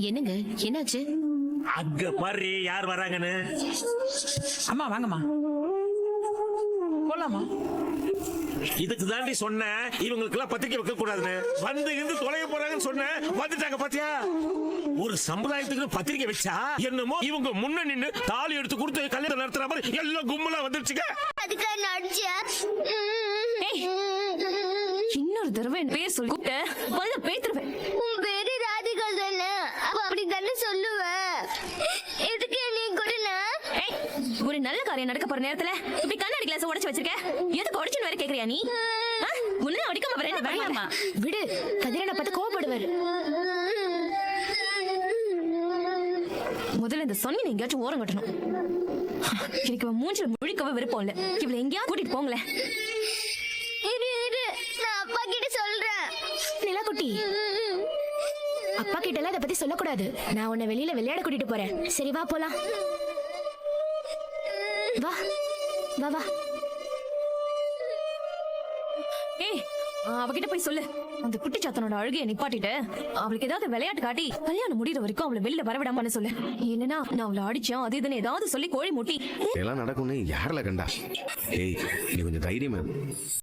என்னங்க என்னாச்சு? அங்க பாரு யார் வராங்கன்னு. அம்மா வாங்கம்மா போலாமா? இதுக்கு தாண்டி சொன்னேன் இவங்களுக்கு எல்லாம் பத்திரிக்கை வைக்க கூடாதுன்னு. வந்து இருந்து தொலைய போறாங்கன்னு சொன்னேன், வந்துட்டாங்க பாத்தியா? ஒரு சமுதாயத்துக்கு பத்திரிக்கை வச்சா என்னமோ இவங்க முன்ன நின்னு தாலி எடுத்து கொடுத்து கல்யாணம் நடத்துற மாதிரி எல்லாம் கும்பலா வந்துருச்சுங்க. இன்னொரு தடவை என் பேர் சொல்லி கூப்பிட்ட பேத்துருவேன். உன் பேரு ராதிகா தானே? அப்படி தானே சொல்லுவேன். எதுக்கு நீ கொடுனா? ஒரு நல்ல காரியம் நடக்க போற நேரத்துல இப்படி கண்ணாடி கிளாஸ் உடைச்சு வச்சிருக்க. எதுக்கு உடைச்சுன்னு வேற கேக்குறியா நீ? முன்ன உடைக்காம வேற என்ன பண்ணலாமா? விடு, கதிரனை பார்த்து கோவப்படுவாரு. முதல்ல இந்த சொன்னி எங்கேயாச்சும் ஓரம் கட்டணும். எனக்கு இவன் மூஞ்சில முழிக்கவே விருப்பம் இல்ல. இவளை எங்கேயாவது கூட்டிட்டு போங்களேன். இரு, நான் அப்பா கிட்ட சொல்றேன். நிலாக்குட்டி, அப்பா கிட்ட எல்லாம் இதை பத்தி சொல்லக்கூடாது. நான் உன்னை வெளியில விளையாட கூட்டிட்டு போறேன். சரி வா போலாம். வா வா வா. ஏய், அவகிட்ட போய் சொல்லு, அந்த குட்டி சாத்தனோட அழுகையை நிப்பாட்டிட்டு அவளுக்கு ஏதாவது விளையாட்டு காட்டி கல்யாணம் முடிகிற வரைக்கும் அவளை வெளியில வரவிடாம சொல்லு. இல்லைன்னா நான் அவளை அடிச்சேன் அது இதுன்னு ஏதாவது சொல்லி கோழி முட்டி எல்லாம் நடக்கும்னு யாரில் கண்டா? ஏய், நீ கொஞ்சம் தைரியமா